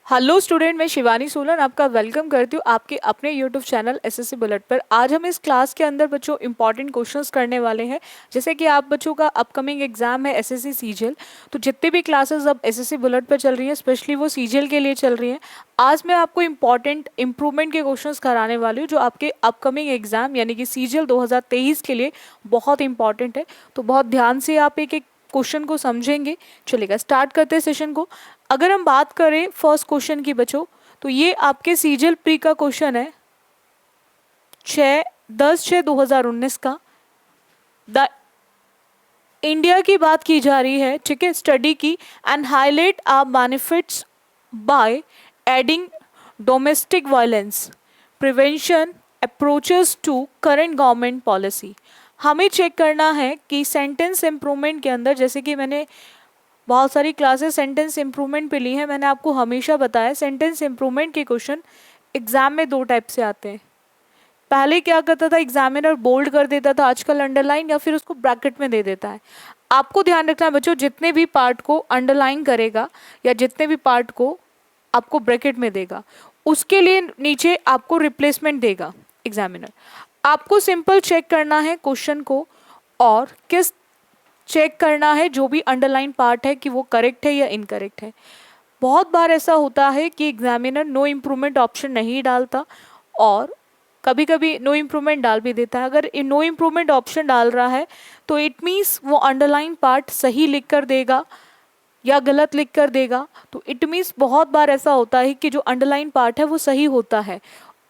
Hello student, मैं शिवानी सोलन आपका welcome करती हूँ आपके अपने यूट्यूब चैनल एसएससी बुलेट पर। आज हम इस क्लास के अंदर बच्चों इंपॉर्टेंट क्वेश्चंस करने वाले हैं। जैसे कि आप बच्चों का अपकमिंग एग्जाम है एसएससी सीजीएल, तो जितने भी क्लासेस अब एसएससी बुलेट पर चल रही हैं स्पेशली वो सीजीएल के लिए चल रही हैं। आज मैं आपको इंपॉर्टेंट इंप्रूवमेंट के क्वेश्चंस कराने वाली हूँ जो आपके अपकमिंग एग्जाम यानी कि सीजीएल 2023 के लिए बहुत इंपॉर्टेंट है। तो बहुत ध्यान से आप एक एक क्वेश्चन को समझेंगे। चलिएगा स्टार्ट करते हैं सेशन को। अगर हम बात करें फर्स्ट क्वेश्चन की बच्चों, तो ये आपके सीजीएल प्री का क्वेश्चन है 10/6/2019 का। द इंडिया की बात की जा रही है, ठीक है, स्टडी की। And highlight are benefits by adding domestic violence prevention approaches to current government policy. हमें चेक करना है कि सेंटेंस इम्प्रूवमेंट के अंदर, जैसे कि मैंने बहुत सारी क्लासेस सेंटेंस इम्प्रूवमेंट पे ली है, मैंने आपको हमेशा बताया सेंटेंस इम्प्रूवमेंट के क्वेश्चन एग्जाम में दो टाइप से आते हैं। पहले क्या करता था, एग्जामिनर बोल्ड कर देता था, आजकल अंडरलाइन या फिर उसको ब्रैकेट में दे देता है। आपको ध्यान रखना है बच्चों, जितने भी पार्ट को अंडरलाइन करेगा या जितने भी पार्ट को आपको ब्रैकेट में देगा उसके लिए नीचे आपको रिप्लेसमेंट देगा एग्जामिनर। आपको सिंपल चेक करना है क्वेश्चन को और किस चेक करना है जो भी अंडरलाइन पार्ट है कि वो करेक्ट है या इनकरेक्ट है। बहुत बार ऐसा होता है कि एग्जामिनर नो इम्प्रूवमेंट ऑप्शन नहीं डालता और कभी कभी नो इम्प्रूवमेंट डाल भी देता है। अगर नो इम्प्रूवमेंट ऑप्शन डाल रहा है तो इट मीन्स वो अंडरलाइन पार्ट सही लिख कर देगा या गलत लिख कर देगा। तो इट मीन्स बहुत बार ऐसा होता है कि जो अंडरलाइन पार्ट है वो सही होता है,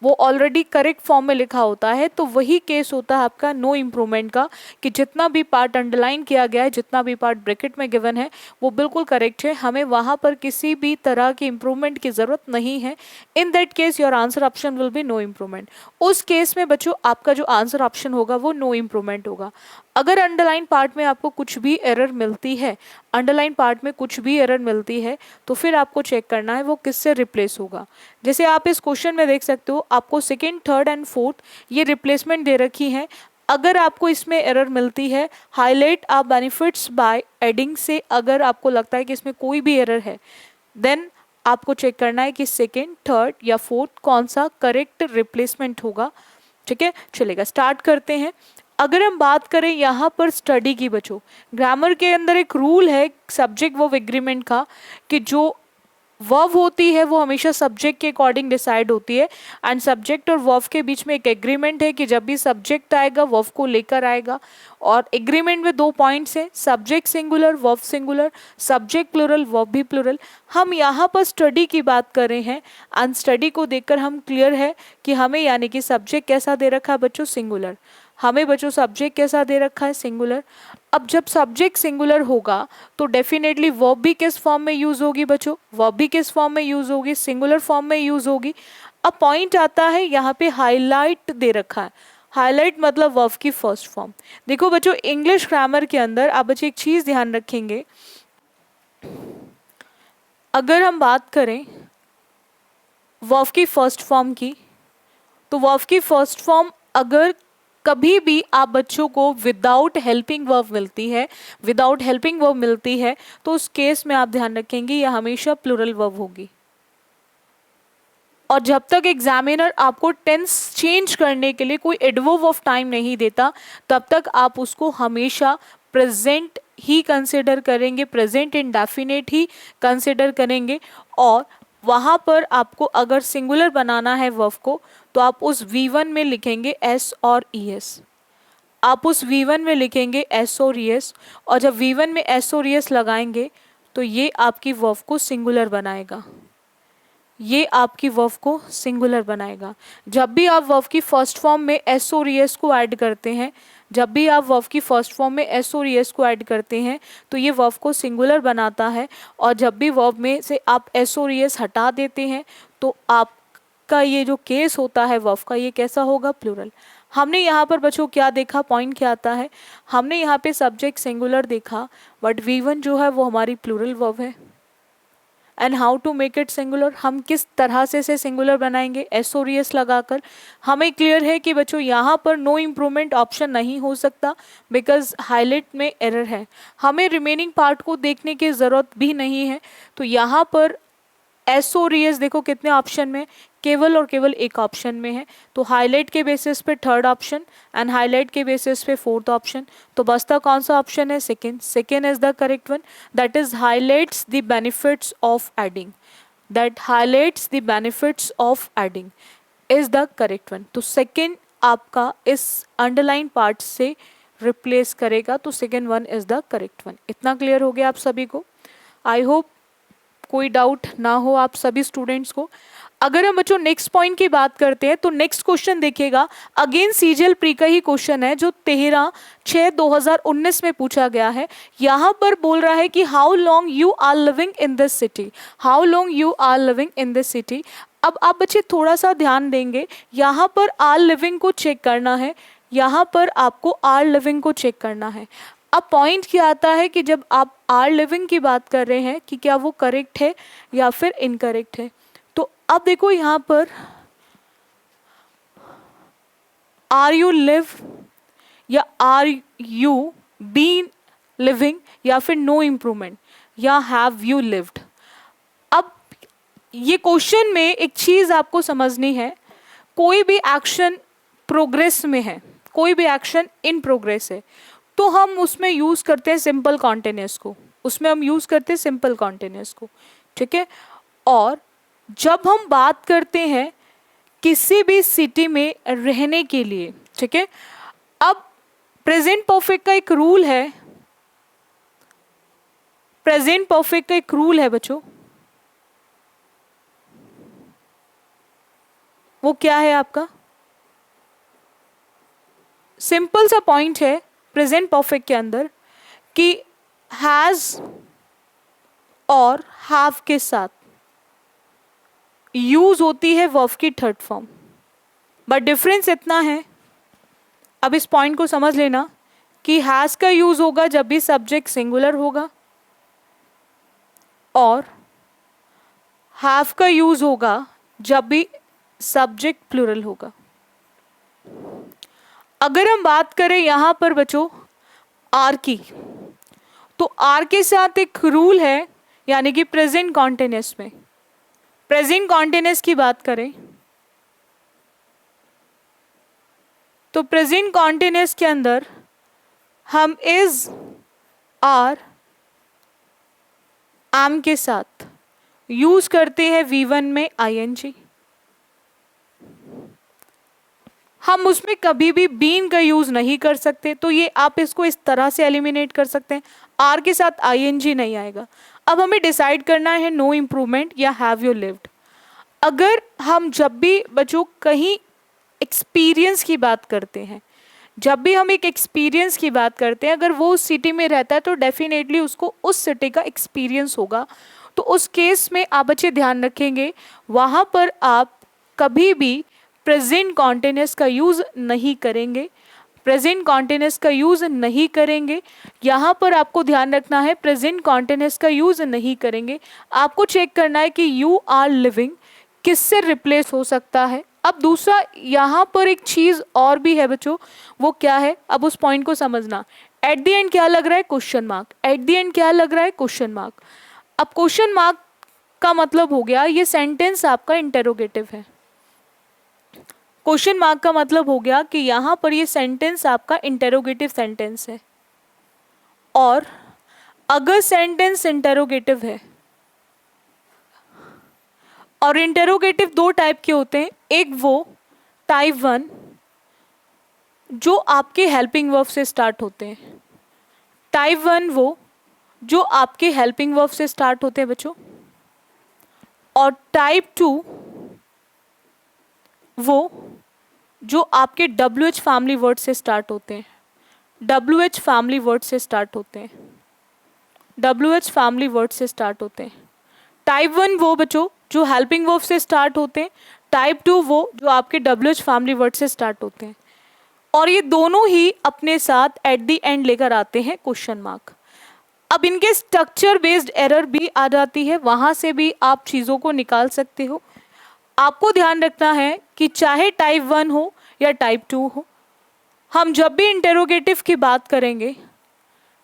वो ऑलरेडी करेक्ट फॉर्म में लिखा होता है। तो वही केस होता है आपका नो इम्प्रूवमेंट का, कि जितना भी पार्ट अंडरलाइन किया गया है, जितना भी पार्ट ब्रैकेट में गिवन है वो बिल्कुल करेक्ट है, हमें वहाँ पर किसी भी तरह की इम्प्रूवमेंट की ज़रूरत नहीं है। In that case your answer option will be no improvement. उस केस में बच्चों आपका जो आंसर ऑप्शन होगा वो नो इम्प्रूवमेंट होगा। अगर अंडरलाइन पार्ट में आपको कुछ भी एरर मिलती है, अंडरलाइन पार्ट में कुछ भी एरर मिलती है, तो फिर आपको चेक करना है वो किससे रिप्लेस होगा। जैसे आप इस क्वेश्चन में देख सकते हो, आपको सेकेंड, थर्ड एंड फोर्थ ये रिप्लेसमेंट दे रखी है। अगर आपको इसमें एरर मिलती है, हाईलाइट आप बेनिफिट्स बाय एडिंग से अगर आपको लगता है कि इसमें कोई भी एरर है, देन आपको चेक करना है कि सेकेंड, थर्ड या फोर्थ कौन सा करेक्ट रिप्लेसमेंट होगा। ठीक है, चलेगा स्टार्ट करते हैं। अगर हम बात करें यहाँ पर स्टडी की बच्चों, ग्रामर के अंदर एक रूल है सब्जेक्ट वर्ब एग्रीमेंट का, कि जो वर्ब होती है वो हमेशा सब्जेक्ट के अकॉर्डिंग डिसाइड होती है। एंड सब्जेक्ट और वर्ब के बीच में एक एग्रीमेंट है कि जब भी सब्जेक्ट आएगा वर्ब को लेकर आएगा। और एग्रीमेंट में दो पॉइंट्स हैं, subject singular verb singular, subject plural verb भी प्लूरल। हम यहाँ पर स्टडी की बात कर रहे हैं एंड स्टडी को देखकर हम क्लियर है कि हमें यानी कि सब्जेक्ट कैसा दे रखा है बच्चों, सिंगुलर। हमें बच्चों सब्जेक्ट कैसा दे रखा है, सिंगुलर। अब जब सब्जेक्ट सिंगुलर होगा तो डेफिनेटली वर्ब भी किस फॉर्म में यूज होगी बच्चों, वर्ब भी किस फॉर्म में यूज होगी, सिंगुलर फॉर्म में यूज होगी। अब पॉइंट आता है यहाँ पे हाईलाइट दे रखा है, हाईलाइट मतलब वर्ब की फर्स्ट फॉर्म। देखो बच्चों इंग्लिश ग्रामर के अंदर आप बच्चे एक चीज ध्यान रखेंगे, अगर हम बात करें वर्ब की फर्स्ट फॉर्म की, तो वर्ब की फर्स्ट फॉर्म अगर कभी भी आप बच्चों को विदाउट हेल्पिंग वर्ब मिलती है, विदाउट हेल्पिंग वर्ब मिलती है, तो उस केस में आप ध्यान रखेंगे यह हमेशा प्लूरल वर्ब होगी। और जब तक एग्जामिनर आपको टेंस चेंज करने के लिए कोई एडवर्ब ऑफ टाइम नहीं देता, तब तक आप उसको हमेशा प्रेजेंट ही कंसिडर करेंगे, प्रेजेंट इंडेफिनिट ही कंसिडर करेंगे। और वहाँ पर आपको अगर सिंगुलर बनाना है वर्ब को, तो आप उस V1 में लिखेंगे एस और ES, आप उस V1 में लिखेंगे एस और ES। और जब V1 में एस और ES लगाएंगे तो ये आपकी वर्ब को सिंगुलर बनाएगा, ये आपकी वर्ब को सिंगुलर बनाएगा। जब भी आप वर्ब की फर्स्ट फॉर्म में एस और ES को ऐड करते हैं, जब भी आप वर्ब की फर्स्ट फॉर्म में एस और ES को ऐड करते हैं तो ये वर्ब को सिंगुलर बनाता है। और जब भी वर्ब में से आप एस और ES हटा देते हैं तो आपका ये जो केस होता है वर्ब का, ये कैसा होगा, प्लूरल। हमने यहाँ पर बच्चों क्या देखा, पॉइंट क्या आता है, हमने यहाँ पे सब्जेक्ट सिंगुलर देखा, बट V1 जो है वो हमारी प्लूरल वर्ब है। And how to make it singular, हम किस तरह से सिंगुलर बनाएंगे, एस और ES लगाकर। हमें क्लियर है कि बच्चों यहाँ पर नो इम्प्रूवमेंट ऑप्शन नहीं हो सकता बिकॉज हाईलाइट में एरर है। हमें रिमेनिंग पार्ट को देखने की ज़रूरत भी नहीं है, तो यहाँ पर SORES देखो कितने ऑप्शन में, केवल और केवल एक ऑप्शन में है। तो हाईलाइट के बेसिस पे थर्ड ऑप्शन एंड हाईलाइट के बेसिस पे फोर्थ ऑप्शन। तो बचता कौन सा ऑप्शन है? Second. Second is the correct one, that is highlights the benefits of adding, that highlights the benefits of adding is the correct one. तो second आपका इस अंडरलाइन पार्ट से रिप्लेस करेगा, तो second one is the correct one. इतना clear हो गया आप सभी को? आई होप कोई डाउट ना हो आप सभी स्टूडेंट्स को। अगर हम बच्चों नेक्स्ट पॉइंट की बात करते हैं तो नेक्स्ट क्वेश्चन देखिएगा, अगेन सीजीएल प्री का ही क्वेश्चन है जो 13/6/2019 में पूछा गया है। यहाँ पर बोल रहा है कि how long you are living in this city, how long you are living in this city. अब आप बच्चे थोड़ा सा ध्यान देंगे, यहाँ पर आर लिविंग को चेक करना है, यहाँ पर आपको आर लिविंग को चेक करना है। अब पॉइंट क्या आता है कि जब आप आर लिविंग की बात कर रहे हैं कि क्या वो करेक्ट है या फिर इनकरेक्ट है। तो अब देखो यहाँ पर आर यू लिव या आर यू बीन लिविंग या फिर नो इम्प्रूवमेंट या हैव यू लिव्ड। अब ये क्वेश्चन में एक चीज आपको समझनी है, कोई भी एक्शन प्रोग्रेस में है, कोई भी एक्शन इन प्रोग्रेस है, तो हम उसमें यूज करते हैं सिंपल कॉन्टिन्यूअस को, उसमें हम यूज करते हैं सिंपल कॉन्टिन्यूअस को, ठीक है। और जब हम बात करते हैं किसी भी सिटी में रहने के लिए, ठीक है, अब प्रेजेंट परफेक्ट का एक रूल है, प्रेजेंट परफेक्ट का एक रूल है बच्चों, वो क्या है आपका? सिंपल सा पॉइंट है प्रेजेंट परफेक्ट के अंदर कि हैज और हैव के साथ यूज होती है वर्ब की थर्ड फॉर्म, बट डिफरेंस इतना है, अब इस पॉइंट को समझ लेना कि हैज का यूज होगा जब भी सब्जेक्ट सिंगुलर होगा और हैव का यूज होगा जब भी सब्जेक्ट प्लूरल होगा। अगर हम बात करें यहां पर बच्चों आर की, तो आर के साथ एक रूल है, यानी कि प्रेजेंट कॉन्टिन्यूअस में, प्रेजेंट कॉन्टिन्यूअस की बात करें तो प्रेजेंट कॉन्टिन्यूअस के अंदर हम इज आर एम के साथ यूज करते हैं V1 में ING। हम उसमें कभी भी बीन का यूज नहीं कर सकते, तो ये आप इसको इस तरह से एलिमिनेट कर सकते हैं, आर के साथ ING नहीं आएगा। अब हमें डिसाइड करना है नो इम्प्रूवमेंट या हैव यू लिव्ड। अगर हम जब भी बच्चों कहीं एक्सपीरियंस की बात करते हैं, जब भी हम एक एक्सपीरियंस की बात करते हैं, अगर वो उस सिटी में रहता है तो डेफिनेटली उसको उस सिटी का एक्सपीरियंस होगा। तो उस केस में आप बच्चे ध्यान रखेंगे, वहाँ पर आप कभी भी प्रेजेंट कॉन्टिन्यूअस का यूज़ नहीं करेंगे, प्रेजेंट कॉन्टिन्यूअस का यूज़ नहीं करेंगे। यहाँ पर आपको ध्यान रखना है प्रेजेंट कॉन्टिन्यूअस का यूज़ नहीं करेंगे। आपको चेक करना है कि यू आर लिविंग किससे रिप्लेस हो सकता है। अब दूसरा यहाँ पर एक चीज़ और भी है बच्चों, वो क्या है, अब उस पॉइंट को समझना। एट द एंड क्या लग रहा है? Question mark. At the end क्या लग रहा है? Question mark. अब क्वेश्चन मार्क का मतलब हो गया ये सेंटेंस आपका इंटेरोगेटिव है। क्वेश्चन मार्क का मतलब हो गया कि यहाँ पर ये सेंटेंस आपका इंटेरोगेटिव सेंटेंस है। और अगर सेंटेंस इंटेरोगेटिव है, और इंटेरोगेटिव दो टाइप के होते हैं, एक वो टाइप 1 जो आपके हेल्पिंग वर्ब से स्टार्ट होते हैं, टाइप 1 वो जो आपके हेल्पिंग वर्ब से स्टार्ट होते हैं बच्चों, और टाइप 2 वो जो आपके WH फैमिली वर्ड से स्टार्ट होते हैं, WH फैमिली वर्ड से स्टार्ट होते हैं, WH फैमिली वर्ड से स्टार्ट होते हैं। टाइप 1 वो बच्चों जो हेल्पिंग वर्ब से स्टार्ट होते हैं, टाइप 2 वो जो आपके WH फैमिली वर्ड से स्टार्ट होते हैं। और ये दोनों ही अपने साथ एट द एंड लेकर आते हैं क्वेश्चन मार्क। अब इनके स्ट्रक्चर बेस्ड एरर भी आ जाती है, वहाँ से भी आप चीज़ों को निकाल सकते हो। आपको ध्यान रखना है कि चाहे टाइप 1 हो या टाइप 2 हो, हम जब भी इंटेरोगेटिव की बात करेंगे,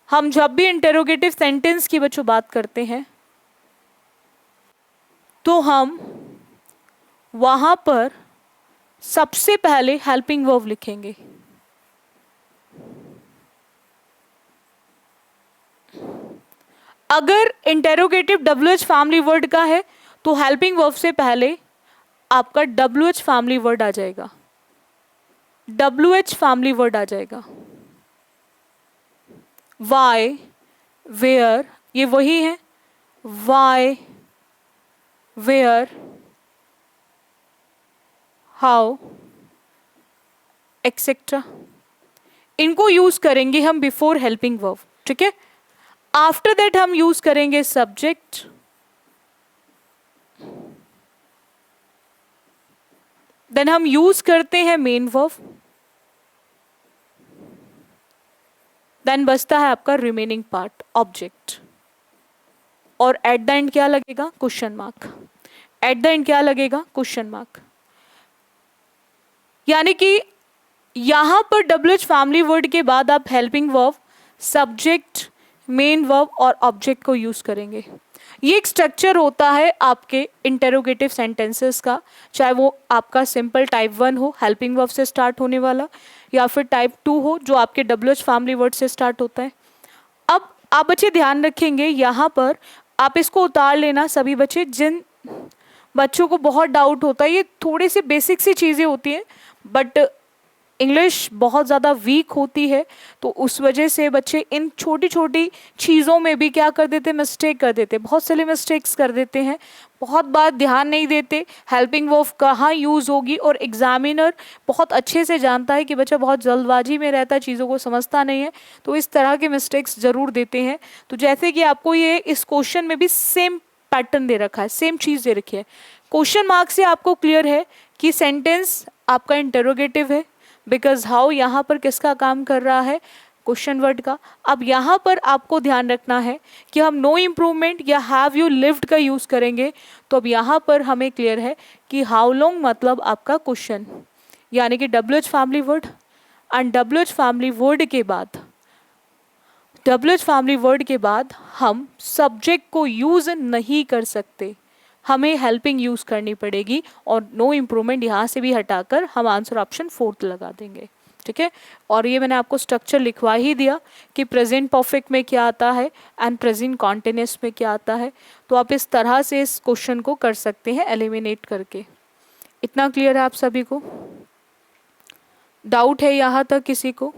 हम जब भी इंटेरोगेटिव सेंटेंस की बच्चों बात करते हैं, तो हम वहां पर सबसे पहले हेल्पिंग वर्ब लिखेंगे। अगर इंटेरोगेटिव WH फैमिली वर्ड का है तो हेल्पिंग वर्ब से पहले आपका WH फैमिली वर्ड आ जाएगा, WH फैमिली वर्ड आ जाएगा। वाई, वेयर, ये वही है, वाई, वेयर, हाउ, एक्सेट्रा, इनको यूज करेंगे हम बिफोर हेल्पिंग वर्ब, ठीक है। आफ्टर दैट हम यूज करेंगे सब्जेक्ट, देन हम यूज करते हैं मेन वर्ब, देन बचता है आपका रिमेनिंग पार्ट ऑब्जेक्ट, और एट द एंड क्या लगेगा, question mark. At the end क्या लगेगा, क्वेश्चन मार्क। यानी कि यहां पर WH फैमिली वर्ड के बाद आप helping verb, subject, main verb और ऑब्जेक्ट को यूज करेंगे। ये एक स्ट्रक्चर होता है आपके इंटेरोगेटिव सेंटेंसेस का, चाहे वो आपका सिंपल टाइप 1 हो, हेल्पिंग वर्ब से स्टार्ट होने वाला, या फिर टाइप 2 हो जो आपके WH फैमिली वर्ड से स्टार्ट होता है। अब आप बच्चे ध्यान रखेंगे यहाँ पर, आप इसको उतार लेना सभी बच्चे, जिन बच्चों को बहुत डाउट होता है, ये थोड़ी सी बेसिक सी चीज़ें होती हैं बट इंग्लिश बहुत ज़्यादा वीक होती है, तो उस वजह से बच्चे इन छोटी छोटी चीज़ों में भी क्या कर देते, मिस्टेक कर देते, बहुत सारे मिस्टेक्स कर देते हैं, बहुत बार ध्यान नहीं देते हेल्पिंग वर्ब कहाँ यूज़ होगी, और एग्जामिनर बहुत अच्छे से जानता है कि बच्चा बहुत जल्दबाजी में रहता है, चीज़ों को समझता नहीं है, तो इस तरह के मिस्टेक्स ज़रूर देते हैं। तो जैसे कि आपको ये इस क्वेश्चन में भी सेम पैटर्न दे रखा है, सेम चीज़ दे रखी है। क्वेश्चन मार्क से आपको क्लियर है कि सेंटेंस आपका इंटेरोगेटिव है, बिकॉज हाउ यहाँ पर किसका काम कर रहा है, क्वेश्चन वर्ड का। अब यहाँ पर आपको ध्यान रखना है कि हम नो इम्प्रूवमेंट या हैव यू लिव्ड का यूज़ करेंगे, तो अब यहाँ पर हमें क्लियर है कि हाउ लॉन्ग मतलब आपका क्वेश्चन, यानी कि WH family word, and WH family word के बाद, WH फैमिली वर्ड के बाद हम सब्जेक्ट को यूज़ नहीं कर सकते, हमें हेल्पिंग यूज़ करनी पड़ेगी, और नो इम्प्रूवमेंट यहाँ से भी हटाकर हम आंसर ऑप्शन 4 लगा देंगे, ठीक है। और ये मैंने आपको स्ट्रक्चर लिखवा ही दिया कि प्रेजेंट परफेक्ट में क्या आता है एंड प्रेजेंट कॉन्टिन्यूअस में क्या आता है, तो आप इस तरह से इस क्वेश्चन को कर सकते हैं एलिमिनेट करके। इतना क्लियर है आप सभी को? डाउट है यहाँ तक किसी को?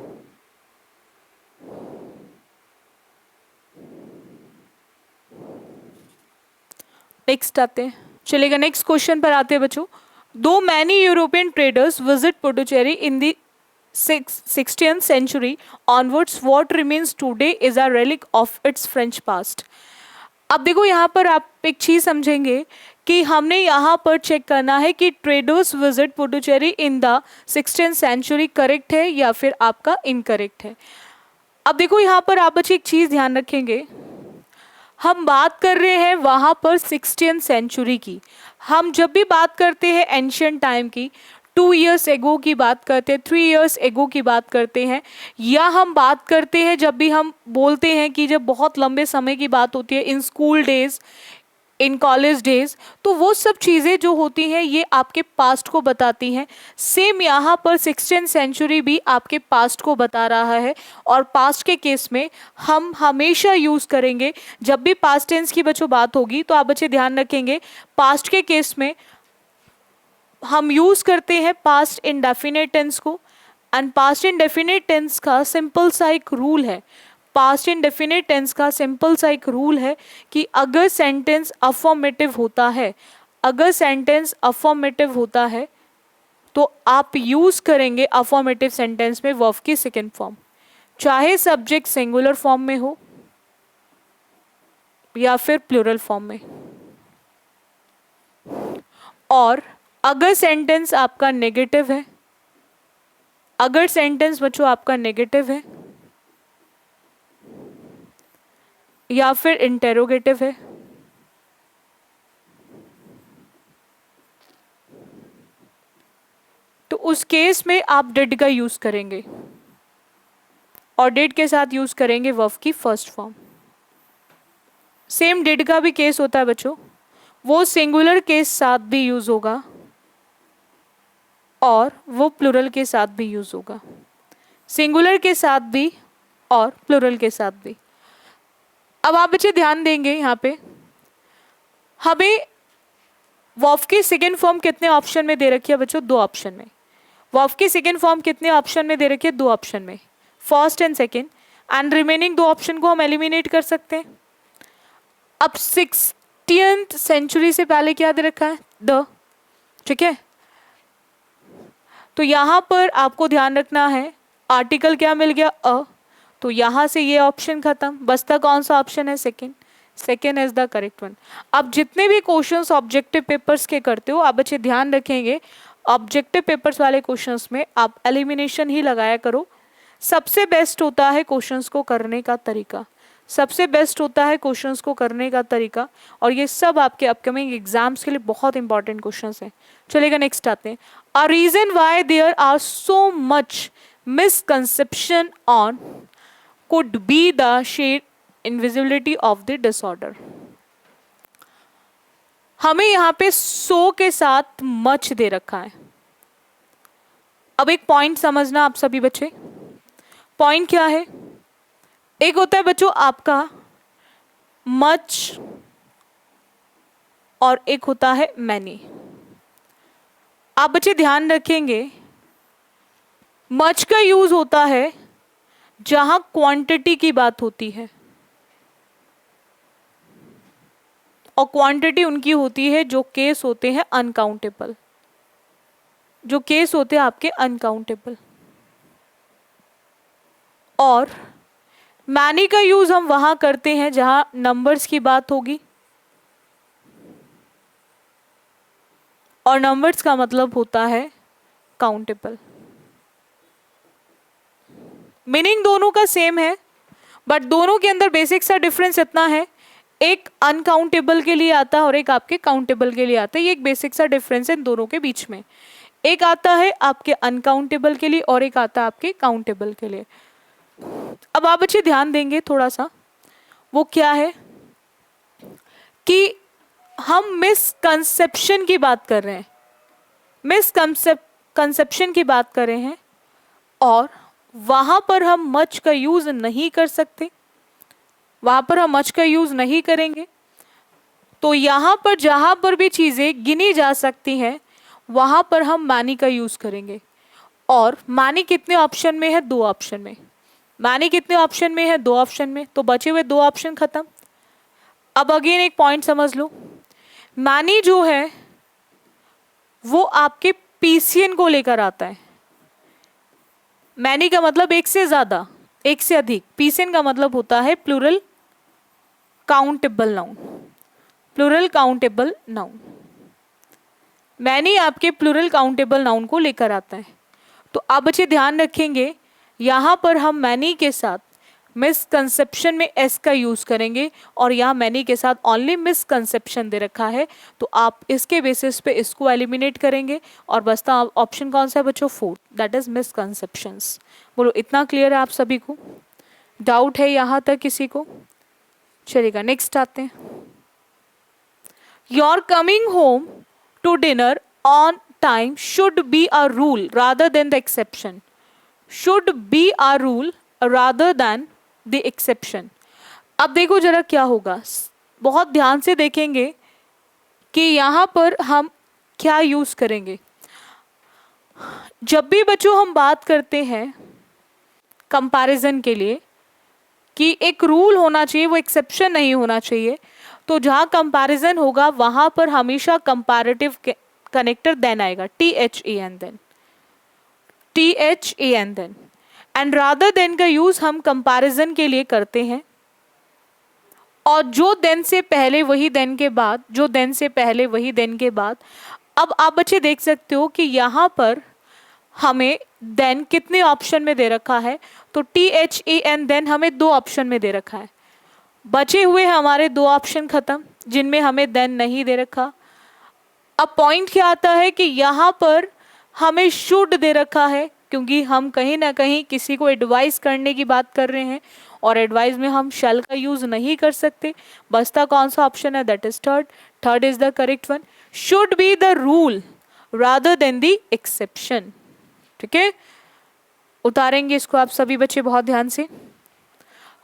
नेक्स्ट आते हैं, चलेगा नेक्स्ट क्वेश्चन पर आते हैं बच्चों। Though many European traders visit Puducherry in the 16th century onwards, what remains today is a relic of its French past। अब देखो यहाँ पर आप एक चीज़ समझेंगे कि हमने यहाँ पर चेक करना है कि traders visit Puducherry in the 16th century correct है या फिर आपका इनकरेक्ट है। अब देखो यहाँ पर आप बच्चे एक चीज़ ध्यान रखेंगे, हम बात कर रहे हैं वहाँ पर 16th सेंचुरी की। हम जब भी बात करते हैं एंशियंट टाइम की, 2 years एगो की बात करते हैं, 3 years एगो की बात करते हैं, या हम बात करते हैं जब भी हम बोलते हैं कि जब बहुत लंबे समय की बात होती है, in school days, in college days, तो वो सब चीज़ें जो होती हैं ये आपके पास्ट को बताती हैं। सेम यहाँ पर 16th सेंचुरी भी आपके पास्ट को बता रहा है, और पास्ट के केस में हम हमेशा यूज़ करेंगे, जब भी पास्ट टेंस की बच्चों बात होगी तो आप बच्चे ध्यान रखेंगे पास्ट के केस में हम यूज़ करते हैं पास्ट इंडेफिनिट टेंस को। एंड पास्ट इंडेफिनिट टेंस का सिंपल सा एक रूल है, पास्ट इंडेफिनिट टेंस का सिंपल सा एक रूल है कि अगर सेंटेंस अफर्मेटिव होता है, अगर सेंटेंस अफर्मेटिव होता है तो आप यूज़ करेंगे अफर्मेटिव सेंटेंस में वर्ब की सेकेंड फॉर्म, चाहे सब्जेक्ट सिंगुलर फॉर्म में हो या फिर प्लूरल फॉर्म में। और अगर सेंटेंस आपका नेगेटिव है, अगर सेंटेंस बच्चों आपका नेगेटिव है या फिर इंटेरोगेटिव है, तो उस केस में आप डिड का यूज करेंगे, और डिड के साथ यूज करेंगे वर्ब की फर्स्ट फॉर्म। सेम डिड का भी केस होता है बच्चों, वो सिंगुलर के साथ भी यूज होगा और वो प्लूरल के साथ भी यूज होगा। सिंगुलर के साथ भी और प्लूरल के साथ भी। अब आप बच्चे ध्यान देंगे यहाँ पे हमें वर्ब की सेकेंड फॉर्म कितने ऑप्शन में दे रखी है बच्चों? 2 ऑप्शन में। वर्ब की सेकेंड फॉर्म कितने ऑप्शन में दे रखी है? 2 ऑप्शन में, first and second. And remaining 2 option को हम एलिमिनेट कर सकते हैं। अब 16th सेंचुरी से पहले क्या दे रखा है? द। ठीक है, तो यहां पर आपको ध्यान रखना है आर्टिकल क्या मिल गया? अ। तो यहां से ये ऑप्शन खत्म, बचता कौन सा ऑप्शन है? Second. Second is the correct one. अब जितने भी क्वेश्चंस ऑब्जेक्टिव पेपर्स के करते हो आप बच्चे ध्यान रखेंगे, ऑब्जेक्टिव पेपर्स वाले क्वेश्चंस में आप एलिमिनेशन ही लगाया करो। सबसे बेस्ट होता है क्वेश्चंस को करने का तरीका, सबसे बेस्ट होता है क्वेश्चंस को करने का तरीका, और ये सब आपके अपकमिंग एग्जाम्स के लिए बहुत इंपॉर्टेंट क्वेश्चंस हैं। चलेगा, नेक्स्ट आते हैं। A reason why there are so much misconception on could be the shed invisibility of the disorder. हमें यहाँ पे सो के साथ मच दे रखा है। अब एक पॉइंट समझना आप सभी बच्चे, पॉइंट क्या है? एक होता है बच्चों आपका मच और एक होता है मैनी। आप बच्चे ध्यान रखेंगे मच का यूज होता है जहां क्वांटिटी की बात होती है, और क्वांटिटी उनकी होती है जो केस होते हैं अनकाउंटेबल, जो केस होते हैं आपके अनकाउंटेबल। और मैनी का यूज हम वहां करते हैं जहां नंबर्स की बात होगी, और नंबर्स का मतलब होता है काउंटेबल। मीनिंग दोनों का सेम है, बट दोनों के अंदर बेसिक सा डिफरेंस इतना है, एक अनकाउंटेबल के लिए आता है और एक आपके काउंटेबल के लिए आता है। ये एक बेसिक सा डिफरेंस है इन दोनों के बीच में, एक आता है आपके अनकाउंटेबल के लिए और एक आता है आपके काउंटेबल के लिए। अब आप बच्चे ध्यान देंगे थोड़ा सा, वो क्या है कि हम मिसकंसेप्शन की बात कर रहे हैं, मिसकंसेप्शन की बात कर रहे हैं, और वहां पर हम मच का यूज नहीं कर सकते, वहां पर हम मच का यूज नहीं करेंगे। तो यहां पर जहां पर भी चीजें गिनी जा सकती हैं वहां पर हम मैनी का यूज करेंगे। और मैनी कितने ऑप्शन में है? 2 ऑप्शन में। मैनी कितने ऑप्शन में है? 2 ऑप्शन में। तो बचे हुए 2 ऑप्शन खत्म। अब अगेन एक पॉइंट समझ लो, मैनी जो है वो आपके पीसीएन को लेकर आता है। मैनी का मतलब एक से ज्यादा, एक से अधिक। पीसीएन का मतलब होता है plural countable noun, plural countable noun. Many आपके प्लूरल काउंटेबल नाउन को लेकर आता है। तो आप बच्चे ध्यान रखेंगे यहां पर हम मैनी के साथ मिसकंसेप्शन में एस का यूज करेंगे, और यहाँ मैनी के साथ ओनली मिसकंसेप्शन दे रखा है, तो आप इसके बेसिस पे इसको एलिमिनेट करेंगे और बचता ऑप्शन कौन सा है बच्चों? 4, दैट इज मिसकंसेप्शंस। बोलो इतना क्लियर है आप सभी को? डाउट है यहाँ तक किसी को? चलेगा, नेक्स्ट आते हैं। Your coming home to dinner on time should be a rule rather than the exception, should be a rule rather than the exception. अब देखो जरा क्या होगा, बहुत ध्यान से देखेंगे कि यहां पर हम क्या यूज करेंगे। जब भी बच्चों हम बात करते हैं कंपैरिजन के लिए कि एक रूल होना चाहिए, वो एक्सेप्शन नहीं होना चाहिए, तो जहां कंपैरिजन होगा वहां पर हमेशा कंपैरेटिव कनेक्टर देन आएगा, THEN than, THEN than. And rather than का यूज हम कंपैरिजन के लिए करते हैं, और जो देन से पहले वही देन के बाद, जो देन से पहले वही देन के बाद। अब आप बच्चे देख सकते हो कि यहाँ पर हमें देन कितने ऑप्शन में दे रखा है? तो THEN देन हमें 2 ऑप्शन में दे रखा है। बचे हुए हमारे 2 ऑप्शन खत्म जिनमें हमें देन नहीं दे रखा। अब पॉइंट क्या आता है कि यहाँ पर हमें शुड दे रखा है, क्योंकि हम कहीं ना कहीं किसी को एडवाइस करने की बात कर रहे हैं, और एडवाइज में हम शैल का यूज नहीं कर सकते। बचता कौन सा ऑप्शन है, that is third. Third is the correct one. Should be the rule rather than the exception. ठीक है, उतारेंगे इसको आप सभी बच्चे बहुत ध्यान से,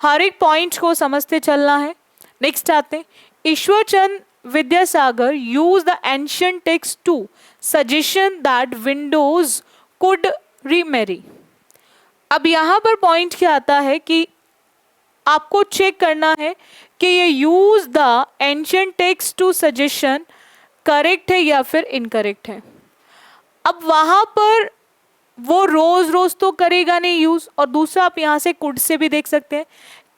हर एक पॉइंट को समझते चलना है। नेक्स्ट आते हैं, Ishwarchand Vidyasagar use the ancient text to suggestion that widows could remarry. अब यहां पर पॉइंट क्या आता है कि आपको चेक करना है कि ये use the ancient text to suggestion correct है या फिर इनकरेक्ट है। अब वहां पर वो रोज रोज तो करेगा नहीं यूज, और दूसरा आप यहां से कुड से भी देख सकते हैं।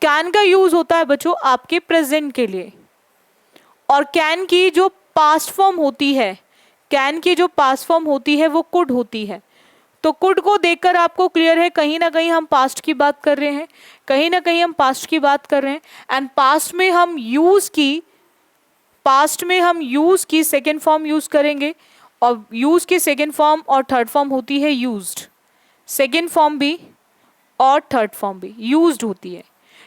कैन का यूज होता है बच्चों आपके प्रेजेंट के लिए, और कैन की जो पास्ट फॉर्म होती है, कैन की जो पास्ट फॉर्म होती है वो कुड होती है। तो कुड को देखकर आपको क्लियर है कहीं ना कहीं हम पास्ट की बात कर रहे हैं, कहीं ना कहीं हम पास्ट की बात कर रहे हैं। एंड पास्ट में हम यूज की सेकेंड फॉर्म यूज करेंगे, और यूज की सेकेंड फॉर्म और थर्ड फॉर्म होती है यूज्ड। सेकेंड फॉर्म भी और थर्ड फॉर्म भी यूज्ड होती है।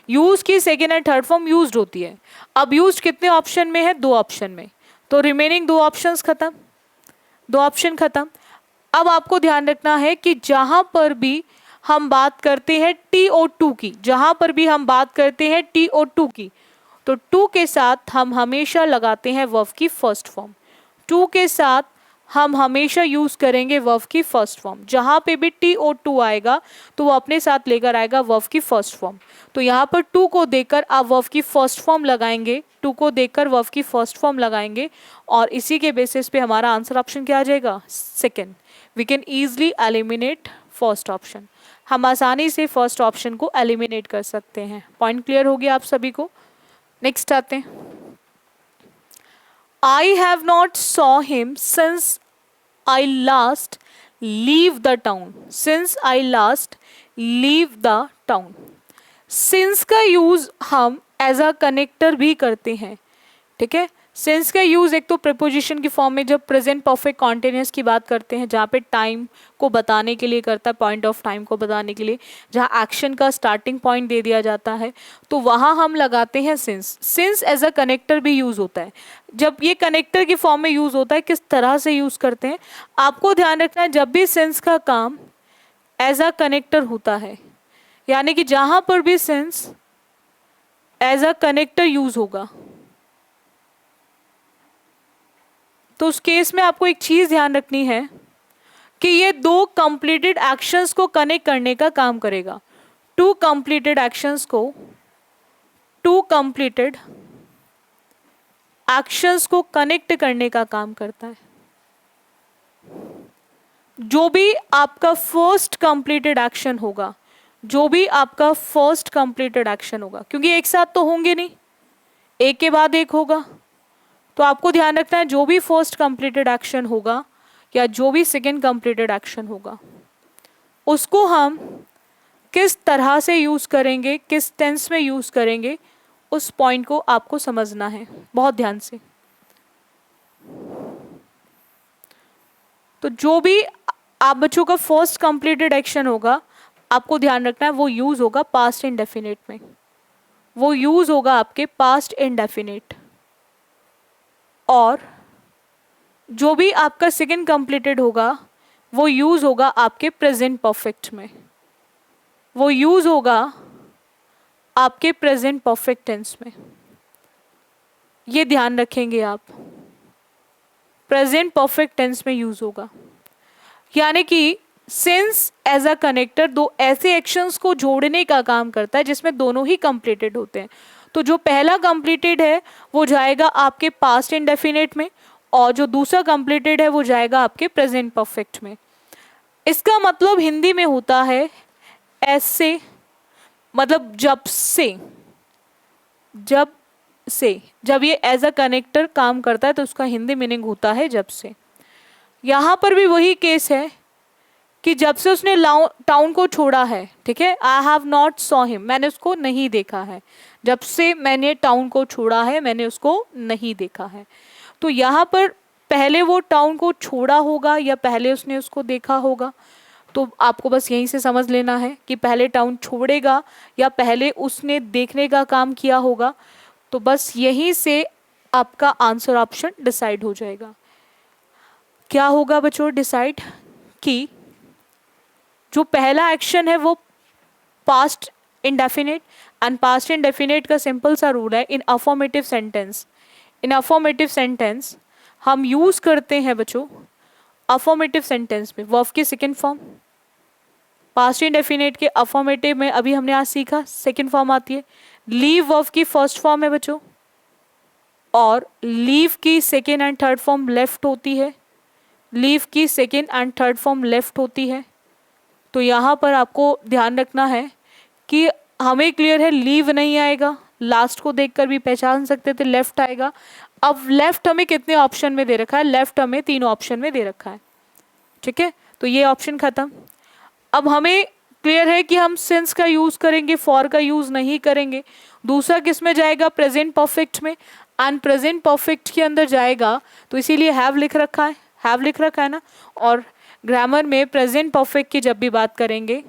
यूज की second and third form used होती है। अब यूज्ड कितने ऑप्शन में है, 2 ऑप्शन में, तो रिमेनिंग 2 ऑप्शंस खत्म, 2 ऑप्शन खत्म। अब आपको ध्यान रखना है कि जहां पर भी हम बात करते हैं TO2 की, जहां पर भी हम बात करते हैं TO2 की, तो टू के साथ हम हमेशा लगाते हैं वर्ब की फर्स्ट फॉर्म। टू के साथ हम हमेशा यूज करेंगे वर्ब की फर्स्ट फॉर्म। जहां पे भी TO2 आएगा तो वो अपने साथ लेकर आएगा वर्ब की फर्स्ट फॉर्म। तो यहाँ पर टू को देखकर आप वर्ब की फर्स्ट फॉर्म लगाएंगे, टू को देखकर वर्ब की फर्स्ट फॉर्म लगाएंगे, और इसी के बेसिस पे हमारा आंसर ऑप्शन क्या आ जाएगा, second. We can easily eliminate first option. हम आसानी से फर्स्ट ऑप्शन को एलिमिनेट कर सकते हैं। पॉइंट क्लियर हो गया आप सभी को। नेक्स्ट आते हैं, I have not saw him since I last leave the town. Since I last leave the town. Since का यूज हम एज अ कनेक्टर भी करते हैं। ठीक है, सिंस का यूज एक तो प्रीपोजिशन की फॉर्म में जब प्रेजेंट परफेक्ट कॉन्टिन्यूअस की बात करते हैं, जहाँ पे टाइम को बताने के लिए करता है, पॉइंट ऑफ टाइम को बताने के लिए, जहाँ एक्शन का स्टार्टिंग पॉइंट दे दिया जाता है, तो वहाँ हम लगाते हैं since. Since as a connector भी यूज होता है। जब ये कनेक्टर की फॉर्म में यूज होता है, किस तरह से यूज करते हैं आपको ध्यान रखना है। जब भी सिंस का काम एज अ कनेक्टर होता है, यानी कि जहाँ पर भी since as a connector use होगा, तो उस केस में आपको एक चीज ध्यान रखनी है कि ये 2 कंप्लीटेड एक्शंस को कनेक्ट करने का काम करेगा। 2 कंप्लीटेड एक्शंस को 2 कंप्लीटेड एक्शंस को कनेक्ट करने का काम करता है। जो भी आपका फर्स्ट कंप्लीटेड एक्शन होगा, जो भी आपका फर्स्ट कंप्लीटेड एक्शन होगा, क्योंकि एक साथ तो होंगे नहीं, एक के बाद एक होगा, तो आपको ध्यान रखना है जो भी फर्स्ट कंप्लीटेड एक्शन होगा या जो भी सेकेंड कंप्लीटेड एक्शन होगा, उसको हम किस तरह से यूज करेंगे, किस टेंस में यूज करेंगे, उस पॉइंट को आपको समझना है बहुत ध्यान से। तो जो भी आप बच्चों का फर्स्ट कंप्लीटेड एक्शन होगा, आपको ध्यान रखना है वो यूज होगा पास्ट इंडेफिनिट में, वो यूज होगा आपके पास्ट इंडेफिनिट। और जो भी आपका सेकेंड कंप्लीटेड होगा वो यूज होगा आपके प्रेजेंट परफेक्ट में, वो यूज होगा आपके प्रेजेंट परफेक्ट टेंस में। ये ध्यान रखेंगे आप, प्रेजेंट परफेक्ट टेंस में यूज होगा। यानी कि सिंस एज अ कनेक्टर 2 ऐसे एक्शंस को जोड़ने का काम करता है जिसमें दोनों ही कंप्लीटेड होते हैं। तो जो पहला कंप्लीटेड है वो जाएगा आपके पास्ट इंडेफिनिट में, और जो दूसरा कंप्लीटेड है वो जाएगा आपके प्रेजेंट परफेक्ट में। इसका मतलब हिंदी में होता है ऐसे, मतलब जब से, जब ये एज अ कनेक्टर काम करता है तो उसका हिंदी मीनिंग होता है जब से। यहाँ पर भी वही केस है कि जब से उसने टाउन को छोड़ा है, ठीक है, I have not saw him, मैंने उसको नहीं देखा है। जब से मैंने टाउन को छोड़ा है, मैंने उसको नहीं देखा है। तो यहाँ पर पहले वो टाउन को छोड़ा होगा या पहले उसने उसको देखा होगा, तो आपको बस यहीं से समझ लेना है कि पहले टाउन छोड़ेगा या पहले उसने देखने का काम किया होगा। तो बस यहीं से आपका आंसर ऑप्शन डिसाइड हो जाएगा। क्या होगा बच्चों डिसाइड, कि जो पहला एक्शन है वो past indefinite, and past indefinite का सिंपल सा रूल है इन अफर्मेटिव सेंटेंस। इन अफर्मेटिव सेंटेंस हम यूज करते हैं बच्चों, अफर्मेटिव सेंटेंस में वर्ब की सेकंड फॉर्म, पास्ट इंडेफिनिट के अफर्मेटिव में अभी हमने आज सीखा सेकंड फॉर्म आती है, लीव वर्ब की फर्स्ट फॉर्म है बच्चों, और लीव की second and third form left होती है, लीव की second and third form left होती है। तो यहाँ पर आपको ध्यान रखना है कि हमें क्लियर है लीव नहीं आएगा, लास्ट को देखकर भी पहचान सकते थे लेफ्ट आएगा। अब लेफ्ट हमें कितने ऑप्शन में दे रखा है, लेफ्ट हमें 3 ऑप्शन में दे रखा है, ठीक है। तो ये ऑप्शन खत्म। अब हमें क्लियर है कि हम सिंस का यूज करेंगे, फॉर का यूज नहीं करेंगे। दूसरा किस में जाएगा, प्रेजेंट परफेक्ट में, एंड प्रेजेंट परफेक्ट के अंदर जाएगा तो इसीलिए हैव लिख रखा है, हैव लिख रखा है ना। और ग्रामर में प्रेजेंट परफेक्ट की जब भी बात करेंगे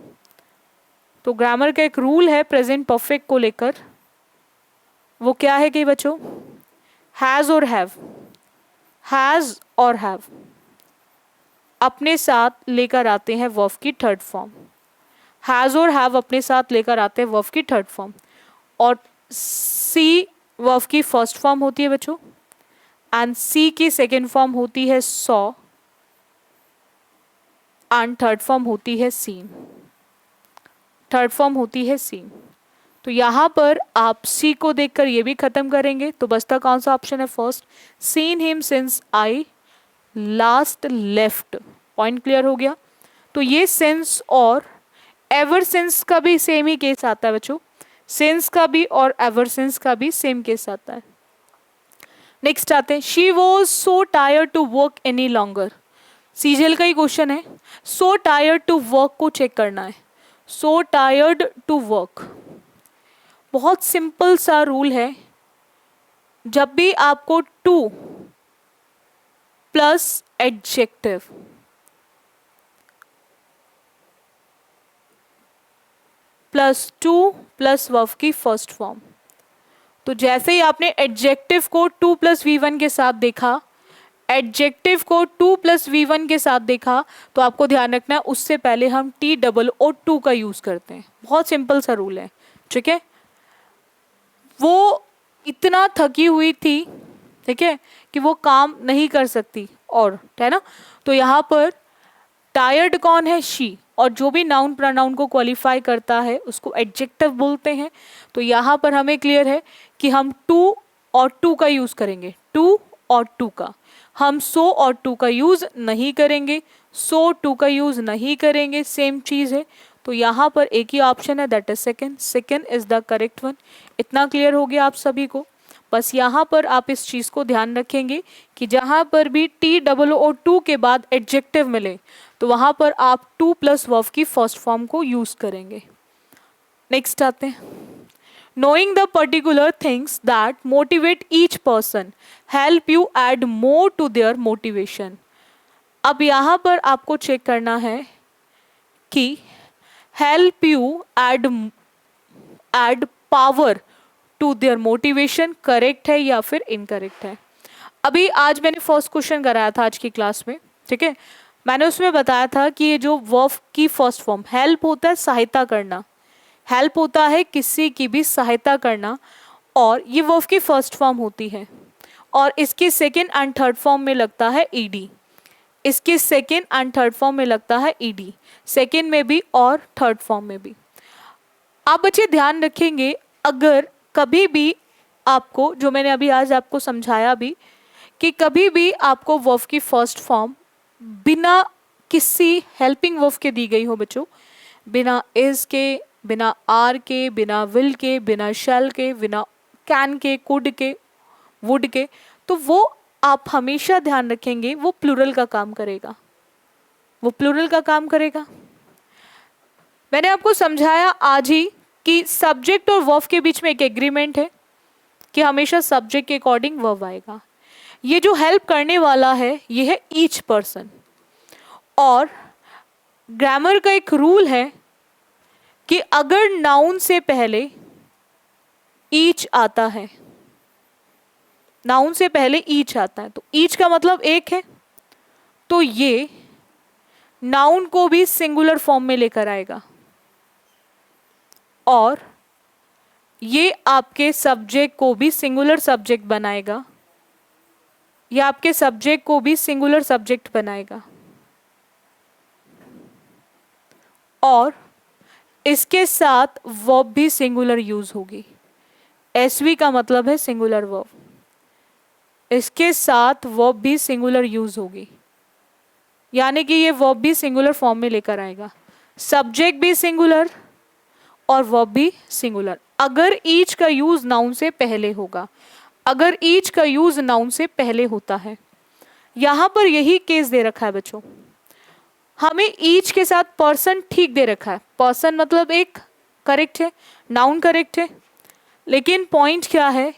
तो ग्रामर का एक रूल है प्रेजेंट परफेक्ट को लेकर, वो क्या है कि बच्चों हैज और हैव, हैज और हैव अपने साथ लेकर आते हैं वर्ब की थर्ड फॉर्म, हैज और हैव अपने साथ लेकर आते हैं वर्ब की थर्ड फॉर्म, और सी वर्ब की फर्स्ट फॉर्म होती है बच्चों, एंड सी की सेकेंड फॉर्म होती है सॉ, एंड थर्ड फॉर्म होती है सीन, थर्ड फॉर्म होती है सीन। तो यहाँ पर आप सी को देखकर ये भी खत्म करेंगे तो बचता कौन सा ऑप्शन है, first, seen him since I last left. Point clear हो गया। तो ये सिंस और एवर सिंस का भी सेम ही केस आता है बच्चों, सिंस का भी और एवर सिंस का भी सेम केस आता है। नेक्स्ट आते हैं, she was so tired to work any longer. CGL का ही क्वेश्चन है, सो टायर्ड टू वर्क को चेक करना है, सो टायर्ड टू वर्क। बहुत सिंपल सा रूल है, जब भी आपको too plus adjective plus to plus verb की फर्स्ट फॉर्म, तो जैसे ही आपने एडजेक्टिव को 2 प्लस V1 के साथ देखा, एडजेक्टिव को 2 प्लस V1 के साथ देखा, तो आपको ध्यान रखना है उससे पहले हम TOO का यूज करते हैं। बहुत सिंपल सा रूल है, ठीक है। वो इतना थकी हुई थी, ठीक है, कि वो काम नहीं कर सकती, और है ना। तो यहाँ पर टायर्ड कौन है, शी, और जो भी नाउन प्रोनाउन को क्वालिफाई करता है उसको एडजेक्टिव बोलते हैं। तो यहाँ पर हमें क्लियर है कि हम टू और टू का यूज करेंगे, टू और टू का, हम सो और टू का यूज नहीं करेंगे, सो टू का यूज नहीं करेंगे, सेम चीज है। तो यहाँ पर एक ही ऑप्शन है, that is second, second is the correct one. इतना क्लियर हो गया आप सभी को। बस यहाँ पर आप इस चीज को ध्यान रखेंगे कि जहाँ पर भी TOO के बाद एडजेक्टिव मिले तो वहां पर आप 2 प्लस वर्ब की फर्स्ट फॉर्म को यूज करेंगे। नेक्स्ट आते हैं, knowing the particular things that motivate each person help you add more to their motivation। अब यहाँ पर आपको चेक करना है कि help you add power to their motivation correct है या फिर इनकरेक्ट है। अभी आज मैंने फर्स्ट क्वेश्चन कराया था आज की क्लास में, ठीक है। मैंने उसमें बताया था कि ये जो वर्ब की फर्स्ट फॉर्म हेल्प होता है सहायता करना, हेल्प होता है किसी की भी सहायता करना, और ये वर्ब की फर्स्ट फॉर्म होती है, और इसके सेकेंड एंड थर्ड फॉर्म में लगता है ईडी, इसके सेकेंड एंड थर्ड फॉर्म में लगता है ईडी, सेकेंड में भी और थर्ड फॉर्म में भी। आप बच्चे ध्यान रखेंगे, अगर कभी भी आपको, जो मैंने अभी आज आपको समझाया भी, कि कभी भी आपको वर्ब की फर्स्ट फॉर्म बिना किसी हेल्पिंग वर्ब के दी गई हो बच्चों, बिना इज के, बिना आर के, बिना विल के, बिना शैल के, बिना कैन के, कुड के, वुड के, तो वो आप हमेशा ध्यान रखेंगे वो प्लूरल का काम करेगा, वो प्लूरल का काम करेगा। मैंने आपको समझाया आज ही कि सब्जेक्ट और वर्ब के बीच में एक एग्रीमेंट है कि हमेशा सब्जेक्ट के अकॉर्डिंग वर्ब आएगा। ये जो हेल्प करने वाला है ये है ईच पर्सन, और ग्रामर का एक रूल है कि अगर नाउन से पहले ईच आता है, नाउन से पहले ईच आता है, तो ईच का मतलब एक है, तो ये नाउन को भी सिंगुलर फॉर्म में लेकर आएगा और ये आपके सब्जेक्ट को भी सिंगुलर सब्जेक्ट बनाएगा, ये आपके सब्जेक्ट को भी सिंगुलर सब्जेक्ट बनाएगा और इसके साथ वर्ब भी सिंगुलर यूज होगी। एसवी का मतलब है सिंगुलर वर्ब, इसके साथ वर्ब भी सिंगुलर यूज होगी, यानी कि ये वर्ब भी सिंगुलर फॉर्म में लेकर आएगा, सब्जेक्ट भी सिंगुलर और वर्ब भी सिंगुलर, अगर ईच का यूज नाउन से पहले होगा, अगर ईच का यूज नाउन से पहले होता है। यहां पर यही केस दे रखा है बच्चों, हमें ईच के साथ पर्सन ठीक दे रखा है, पर्सन मतलब एक करेक्ट है, नाउन करेक्ट है, लेकिन पॉइंट क्या है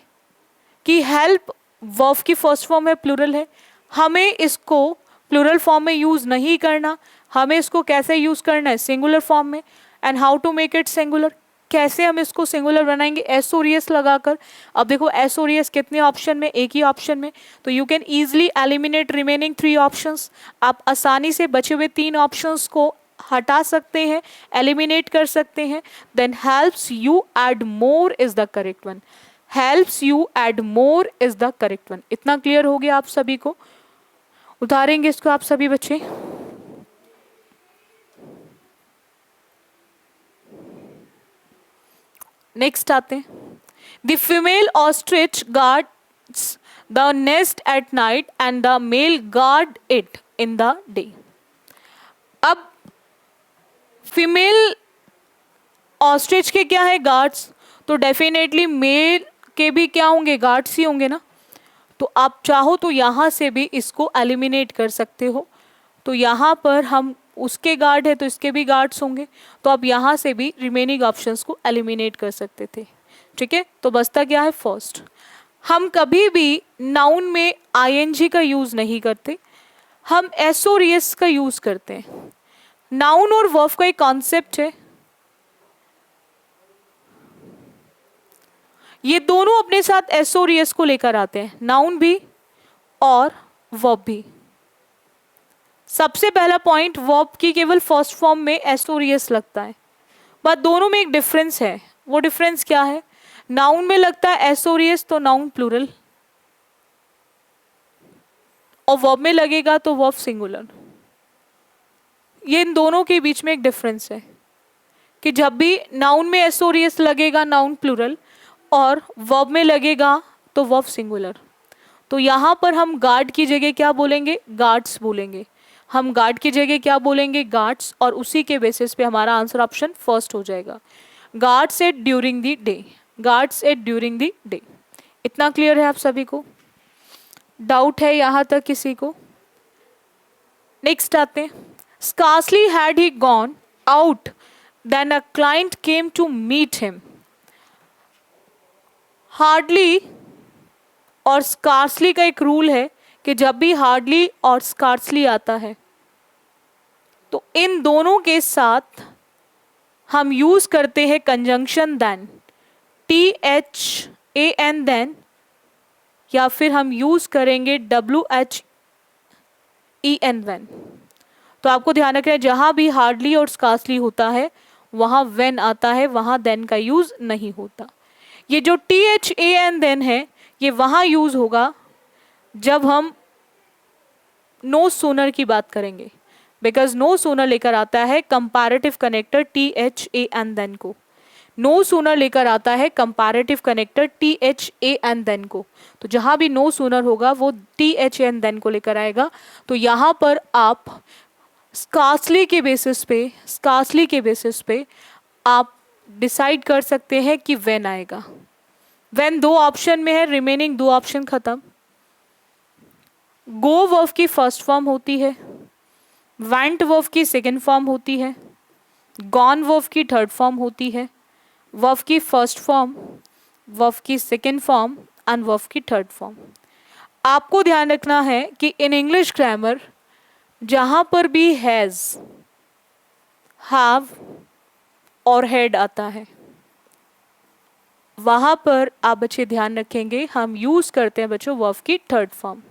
कि हेल्प वर्ब की फर्स्ट फॉर्म है, प्लूरल है, हमें इसको प्लूरल फॉर्म में यूज नहीं करना, हमें इसको कैसे यूज करना है, सिंगुलर फॉर्म में। And how to make it singular, कैसे हम इसको सिंगुलर बनाएंगे, एस और एस लगाकर। अब देखो एस और एस कितने ऑप्शन में, एक ही ऑप्शन में, तो you can easily eliminate remaining 3 options, आप आसानी से बचे हुए 3 ऑप्शंस को हटा सकते हैं, एलिमिनेट कर सकते हैं। Then helps you add more is the correct one, helps you add more is the correct one. इतना क्लियर हो गया आप सभी को? उतारेंगे इसको आप सभी बच्चे। नेक्स्ट आते हैं, the female ostrich guards the nest at night and the male guard it in the day. अब फीमेल ऑस्ट्रिच के क्या है, गार्ड्स, तो डेफिनेटली मेल के भी क्या होंगे, गार्ड्स ही होंगे ना। तो आप चाहो तो यहां से भी इसको एलिमिनेट कर सकते हो, तो यहां पर हम उसके गार्ड है तो इसके भी गार्ड्स होंगे, तो आप यहां से भी रिमेनिंग ऑप्शंस को एलिमिनेट कर सकते थे। ठीक है, तो बचता क्या है, फर्स्ट। हम कभी भी नाउन में आईएनजी का यूज नहीं करते, हम एस और एस का यूज करते हैं। नाउन और वर्ब का एक कॉन्सेप्ट है, ये दोनों अपने साथ एस और एस को लेकर आते हैं, नाउन भी और वर्ब भी। सबसे पहला पॉइंट, वर्ब की केवल फर्स्ट फॉर्म में एस और एस लगता है, बट दोनों में एक डिफरेंस है। वो डिफरेंस क्या है, नाउन में लगता है एस और एस तो नाउन प्लूरल, और वर्ब में लगेगा तो वर्ब सिंगुलर। ये इन दोनों के बीच में एक डिफरेंस है कि जब भी नाउन में एस और एस लगेगा नाउन प्लूरल, और वर्ब में लगेगा तो वर्ब सिंगुलर। तो यहाँ पर हम गार्ड की जगह क्या बोलेंगे, गार्ड्स बोलेंगे, हम गार्ड की जगह क्या बोलेंगे, गार्ड्स, और उसी के बेसिस पे हमारा आंसर ऑप्शन फर्स्ट हो जाएगा, guards at during the day, guards at during the day. इतना क्लियर है आप सभी को? डाउट है यहाँ तक किसी को? नेक्स्ट आते हैं, scarcely had he gone out then a client came to meet him. Hardly और स्कार्सली का एक रूल है कि जब भी हार्डली और स्कार्सली आता है तो इन दोनों के साथ हम यूज करते हैं कंजंक्शन देन, THAN देन, या फिर हम यूज करेंगे WHEN वेन। तो आपको ध्यान रखना है, जहां भी हार्डली और स्कार्सली होता है वहां वेन आता है, वहां देन का यूज नहीं होता। ये जो THAN देन है ये वहां यूज होगा जब हम नो सूनर की बात करेंगे, बिकॉज नो सूनर लेकर आता है कंपैरेटिव कनेक्टर THAN देन को, नो सूनर लेकर आता है कंपैरेटिव कनेक्टर THAN देन को। तो जहां भी नो सूनर होगा वो THAN देन को लेकर आएगा। तो यहां पर आप स्कार्सली के बेसिस पे, स्कार्सली के बेसिस पे आप डिसाइड कर सकते हैं कि व्हेन आएगा। व्हेन दो ऑप्शन में है, रिमेनिंग दो ऑप्शन खत्म। गो वर्ब की फर्स्ट फॉर्म होती है, वेंट वर्ब की सेकेंड फॉर्म होती है, गॉन वर्ब की थर्ड फॉर्म होती है, वर्ब की फर्स्ट फॉर्म, वर्ब की सेकेंड फॉर्म एंड वर्ब की थर्ड फॉर्म। आपको ध्यान रखना है कि इन इंग्लिश ग्रामर जहां पर भी हैज हैव और हेड आता है, वहां पर आप बच्चे ध्यान रखेंगे हम यूज करते हैं बच्चों वर्ब की थर्ड फॉर्म।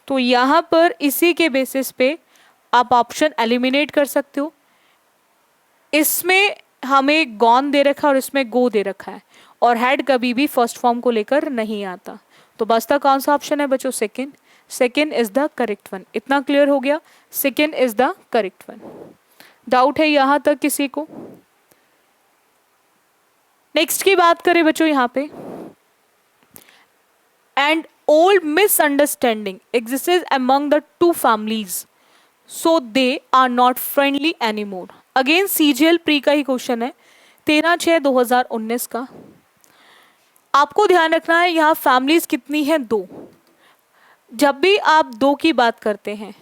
तो यहां पर इसी के बेसिस पे आप ऑप्शन एलिमिनेट कर सकते हो। इसमें हमें गॉन दे रखा है और इसमें गो दे रखा है, और हेड कभी भी फर्स्ट फॉर्म को लेकर नहीं आता। तो बचता कौन सा ऑप्शन है बच्चों? Second. Second is the correct one. इतना क्लियर हो गया? Second is the correct one. Doubt है यहां तक किसी को? नेक्स्ट की बात करें बच्चों यहां पे, and old misunderstanding existed among the two families so they are not friendly anymore. Again CGL pre का ही क्वेश्चन है, 13/6/2019 का। आपको ध्यान रखना है यहाँ फैमिलीज कितनी है? 2। जब भी आप 2 की बात करते हैं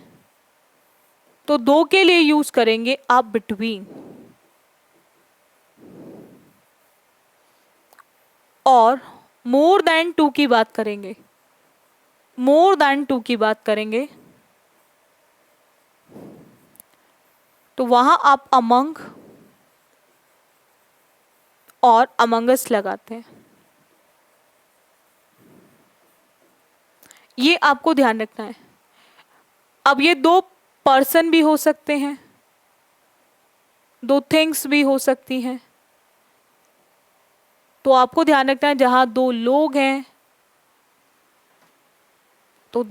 तो 2 के लिए यूज करेंगे आप बिटवीन, और मोर देन 2 की बात करेंगे, मोर देन 2 की बात करेंगे तो वहां आप अमंग और अमंगस लगाते हैं। ये आपको ध्यान रखना है। अब ये 2 पर्सन भी हो सकते हैं, 2 थिंग्स भी हो सकती हैं, तो आपको ध्यान रखना है जहां 2 लोग हैं, तो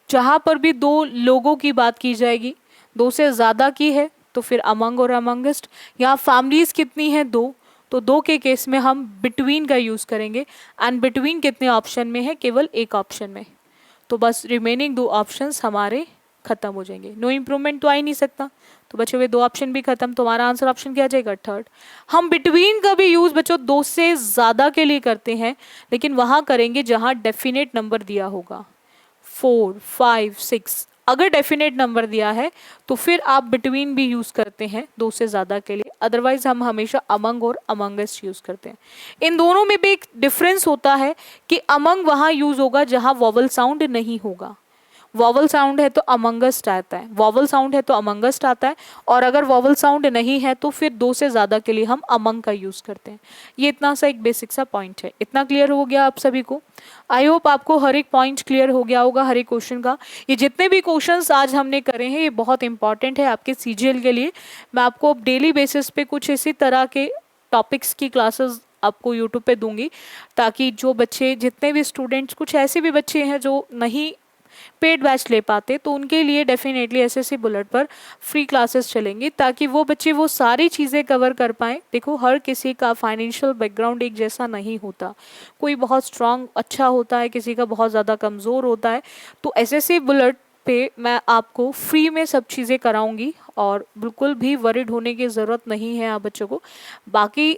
जहां पर भी 2 लोगों की बात की जाएगी, 2 से ज्यादा की है तो फिर अमंग और अमंगस्ट। यहाँ फैमिलीज कितनी है? 2, तो 2 के केस में हम बिटवीन का यूज करेंगे, एंड बिटवीन कितने ऑप्शन में है? केवल एक ऑप्शन में। तो बस रिमेनिंग 2 ऑप्शंस हमारे खत्म हो जाएंगे। नो इम्प्रूवमेंट तो आ ही नहीं सकता, तो बच्चों वे 2 ऑप्शन भी खत्म। तो हमारा आंसर ऑप्शन क्या आ जाएगा? थर्ड। हम बिटवीन का भी यूज बच्चों 2 से ज्यादा के लिए करते हैं, लेकिन वहां करेंगे जहां डेफिनेट नंबर दिया होगा, 4, 5, 6। अगर डेफिनेट नंबर दिया है तो फिर आप बिटवीन भी यूज करते हैं 2 से ज्यादा के लिए, अदरवाइज हम हमेशा अमंग और अमंगस्ट यूज करते हैं। इन दोनों में भी एक डिफरेंस होता है कि अमंग वहां यूज होगा जहां वॉवल साउंड नहीं होगा। वॉवल साउंड है तो अमंगस्ट आता है, वॉवल साउंड है तो अमंगस्ट आता है, और अगर वॉवल साउंड नहीं है तो फिर 2 से ज्यादा के लिए हम अमंग का यूज करते हैं। ये इतना सा एक बेसिक सा पॉइंट है। इतना क्लियर हो गया आप सभी को? आई होप आपको हर एक पॉइंट क्लियर हो गया होगा, हर एक क्वेश्चन का। ये जितने भी क्वेश्चंस आज हमने करे हैं ये बहुत इंपॉर्टेंट है आपके सीजीएल के लिए। मैं आपको डेली बेसिस पे कुछ इसी तरह के टॉपिक्स की क्लासेस आपको यूट्यूब पे दूंगी, ताकि जो बच्चे, जितने भी स्टूडेंट्स, कुछ ऐसे भी बच्चे हैं जो नहीं पेड बैच ले पाते, तो उनके लिए डेफिनेटली एसएससी बुलेट पर फ्री क्लासेस चलेंगी, ताकि वो बच्चे वो सारी चीज़ें कवर कर पाएँ। देखो हर किसी का फाइनेंशियल बैकग्राउंड एक जैसा नहीं होता, कोई बहुत स्ट्रांग अच्छा होता है, किसी का बहुत ज़्यादा कमज़ोर होता है। तो एसएससी बुलेट पे मैं आपको फ्री में सब चीज़ें कराऊंगी, और बिल्कुल भी वरिड होने की ज़रूरत नहीं है आप बच्चों को। बाकी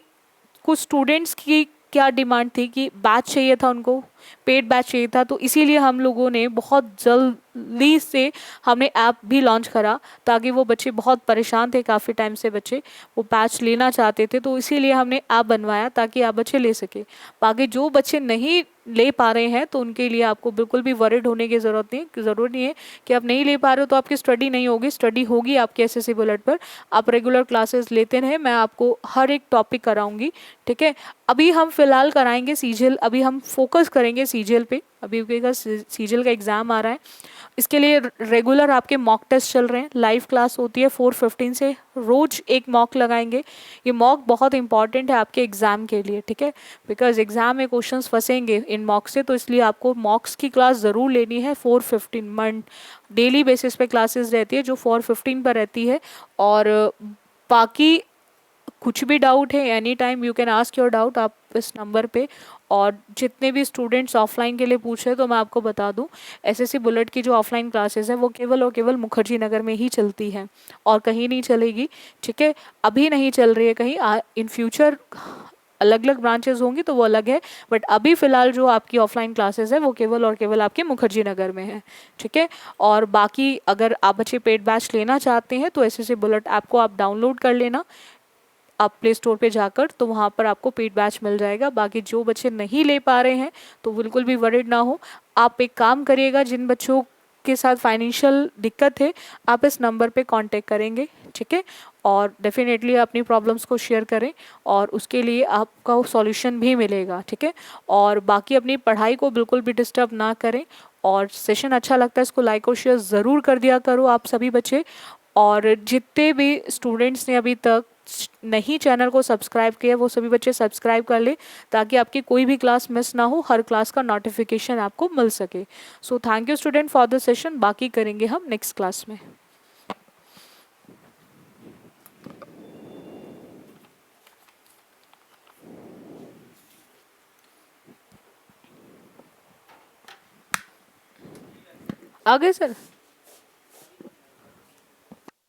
कुछ स्टूडेंट्स की क्या डिमांड थी कि बैच चाहिए था, उनको पेड बैच चाहिए था, तो इसीलिए हम लोगों ने बहुत जल्दी से हमने ऐप भी लॉन्च करा, ताकि वो बच्चे बहुत परेशान थे, काफ़ी टाइम से बच्चे वो बैच लेना चाहते थे, तो इसीलिए हमने ऐप बनवाया ताकि आप बच्चे ले सके। बाकी जो बच्चे नहीं ले पा रहे हैं तो उनके लिए आपको बिल्कुल भी वरिड होने की ज़रूरत नहीं है कि आप नहीं ले पा रहे हो तो आपकी स्टडी नहीं होगी। स्टडी होगी आपके एसएससी बुलेट पर, आप रेगुलर क्लासेस लेते रहें, मैं आपको हर एक टॉपिक कराऊंगी, ठीक है। अभी हम फिलहाल कराएंगे सीजीएल, अभी हम फोकस करेंगे सीजीएल पे। अभी सीजीएल का एग्ज़ाम आ रहा है, इसके लिए रेगुलर आपके मॉक टेस्ट चल रहे हैं, लाइव क्लास होती है 4:15 से, रोज एक मॉक लगाएंगे। ये मॉक बहुत इंपॉर्टेंट है आपके एग्जाम के लिए, ठीक है, बिकॉज एग्जाम में क्वेश्चंस फंसेंगे इन मॉक से, तो इसलिए आपको मॉक्स की क्लास ज़रूर लेनी है। 4:15 मंथ डेली बेसिस पे क्लासेस रहती है जो 4:15 पर रहती है। और बाकी कुछ भी डाउट है any time you can ask your doubt आप इस नंबर पे। और जितने भी स्टूडेंट्स ऑफलाइन के लिए पूछ रहे तो मैं आपको बता दूं, एसएससी बुलेट की जो ऑफलाइन क्लासेस है वो केवल और केवल मुखर्जी नगर में ही चलती है और कहीं नहीं चलेगी, ठीक है। अभी नहीं चल रही है कहीं, इन फ्यूचर अलग अलग ब्रांचेस होंगी तो वो अलग है, बट अभी फिलहाल जो आपकी ऑफलाइन क्लासेस है वो केवल और केवल आपके मुखर्जी नगर में है, ठीक है। और बाकी अगर आप बच्चे पेड बैच लेना चाहते हैं तो एसएससी बुलेट ऐप को आप डाउनलोड कर लेना आप प्ले स्टोर पे जाकर, तो वहाँ पर आपको पेड बैच मिल जाएगा। बाकी जो बच्चे नहीं ले पा रहे हैं तो बिल्कुल भी वरिड ना हो। आप एक काम करिएगा, जिन बच्चों के साथ फाइनेंशियल दिक्कत है, आप इस नंबर पे कांटेक्ट करेंगे, ठीक है। और डेफिनेटली अपनी प्रॉब्लम्स को शेयर करें और उसके लिए आपका सॉल्यूशन भी मिलेगा, ठीक है। और बाकी अपनी पढ़ाई को बिल्कुल भी डिस्टर्ब ना करें, और सेशन अच्छा लगता है इसको लाइक और शेयर ज़रूर कर दिया करो आप सभी बच्चे। और जितने भी स्टूडेंट्स ने अभी तक नहीं चैनल को सब्सक्राइब किया वो सभी बच्चे सब्सक्राइब कर ले, ताकि आपकी कोई भी क्लास मिस ना हो, हर क्लास का नोटिफिकेशन आपको मिल सके। So thank you student for the session, बाकी करेंगे हम नेक्स्ट क्लास में। आगे सर।